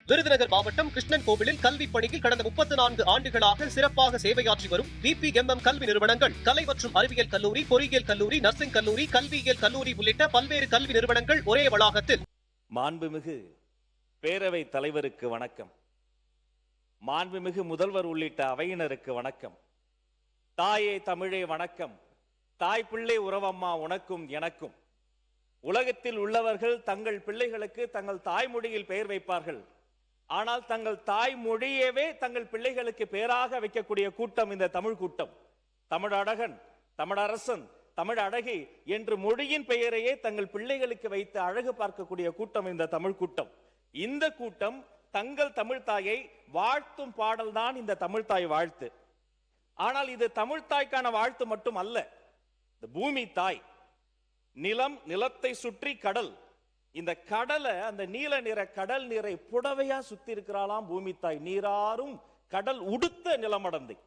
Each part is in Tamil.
விருதுநகர் மாவட்டம் கிருஷ்ணன் கோவிலில் கல்வி பணியில் கடந்த 34 ஆண்டுகளாக சிறப்பாக சேவையாற்றி வரும் VPMM கல்வி நிறுவனங்கள், கலை மற்றும் அறிவியல் கல்லூரி, பொறியியல் கல்லூரி, நர்சிங் கல்லூரி, கல்வியியல் கல்லூரி உள்ளிட்ட பல்வேறு கல்வி நிறுவனங்கள் ஒரே வளாகத்தில். மாண்புமிகு பேரவை தலைவருக்கு வணக்கம். மாண்புமிகு முதல்வர் உள்ளிட்ட அவையினருக்கு வணக்கம். தாயே தமிழே வணக்கம். தாய் பிள்ளை உறவம்மா உனக்கும் எனக்கும். உலகத்தில் உள்ளவர்கள் தங்கள் பிள்ளைகளுக்கு தங்கள் தாய்மொழியில் பெயர் வைப்பார்கள். ஆனால் தங்கள் தாய்மொழியவே தங்கள் பிள்ளைகளுக்கு பெயராக வைக்கக்கூடிய கூட்டம் இந்த தமிழ் கூட்டம். தமிழழகன், தமிழரசன், தமிழ் அழகி என்று மொழியின் பெயரையே தங்கள் பிள்ளைகளுக்கு வைத்து அழகு பார்க்கக்கூடிய கூட்டம் இந்த தமிழ் கூட்டம். இந்த கூட்டம் தங்கள் தமிழ் தாயை வாழ்த்தும் பாடல் தான் இந்த தமிழ் தாய் வாழ்த்து. ஆனால் இது தமிழ் தாய்க்கான வாழ்த்து மட்டும் அல்ல. இந்த பூமி தாய், நிலம், நிலத்தை சுற்றி கடல், இந்த கடலை, அந்த நீல நிற கடல் நீரை புடவையா சுத்தி இருக்கிறாளாம் பூமி தாய். நீராறும் கடல் உடுத்த நிலமடந்தை.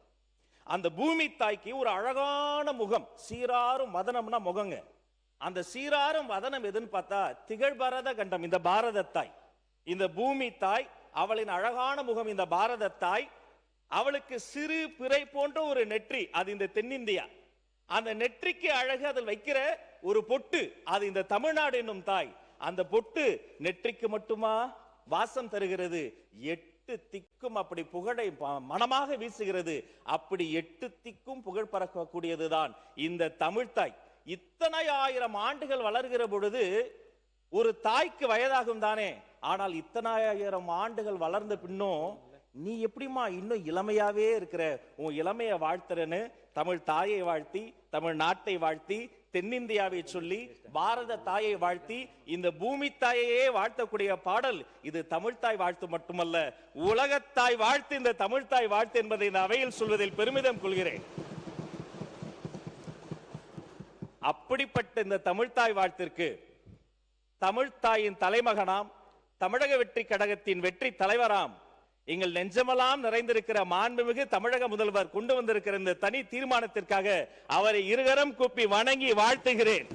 அந்த பூமி தாய்க்கு ஒரு அழகான முகம், சீராரும் வதனம்னா முகங்க. அந்த சீராரும் வதனம் எதுன்னு பார்த்தா திகழ்பாரத கண்டம் இந்த பாரத தாய். இந்த பூமி தாய், அவளின் அழகான முகம் இந்த பாரத தாய். அவளுக்கு சிறு பிறை போன்ற ஒரு நெற்றி, அது இந்த தென்னிந்தியா. அந்த நெற்றிக்கு அழகு அதில் வைக்கிற ஒரு பொட்டு, அது இந்த தமிழ்நாடு என்னும் தாய். அந்த பொட்டு நெற்றிக்கு மட்டுமா வாசம் தருகிறது, 8 திக்கும் அப்படி புகழை மனமாக வீசுகிறது. அப்படி 8 திக்கும் புகழ் பறக்கக்கூடியதுதான் இந்த தமிழ் தாய். இத்தனை ஆயிரம் ஆண்டுகள் வளர்கிற பொழுது ஒரு தாய்க்கு வயதாகும் தானே. ஆனால் இத்தனை ஆயிரம் ஆண்டுகள் வளர்ந்த பின்னும் நீ எப்படிமா இன்னும் இளமையாவே இருக்கிற, உன் இளமையை வாழ்த்துறன்னு தமிழ் தாயை வாழ்த்தி, தமிழ் நாட்டை வாழ்த்தி, தென்னிந்தியாவை சொல்லி, பாரத தாயை வாழ்த்தி, இந்த பூமி தாயையே வாழ்த்தக்கூடிய பாடல் இது தமிழ் தாய் வாழ்த்து மட்டுமல்ல, உலகத்தாய் வாழ்த்து இந்த தமிழ் தாய் வாழ்த்து என்பதை இந்த அவையில் சொல்வதில் பெருமிதம் கொள்கிறேன். அப்படிப்பட்ட இந்த தமிழ் தாய் வாழ்த்திற்கு தமிழ் தாயின் தலைமகனாம், தமிழக வெற்றி கழகத்தின் வெற்றி தலைவராம், எங்கள் நெஞ்சமெல்லாம் நிறைந்திருக்கிற மாண்புமிகு தமிழக முதல்வர் கொண்டு வந்திருக்கிற இந்த தனி தீர்மானத்திற்காக அவரை இருகரம் கூப்பி வணங்கி வாழ்த்துகிறேன்.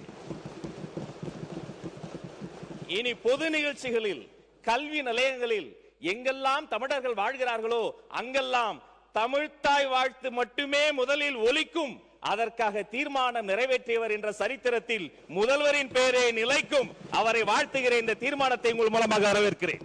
இனி பொது நிகழ்ச்சிகளில், கல்வி நிலையங்களில் எங்கெல்லாம் தமிழர்கள் வாழ்கிறார்களோ அங்கெல்லாம் தமிழ்த்தாய் வாழ்த்து மட்டுமே முதலில் ஒலிக்கும். அதற்காக தீர்மானம் நிறைவேற்றியவர் என்ற சரித்திரத்தில் முதல்வரின் பெயரே நிலைக்கும். அவரை வாழ்த்துகிறேன். இந்த தீர்மானத்தை உங்கள் மூலமாக வரவேற்கிறேன்.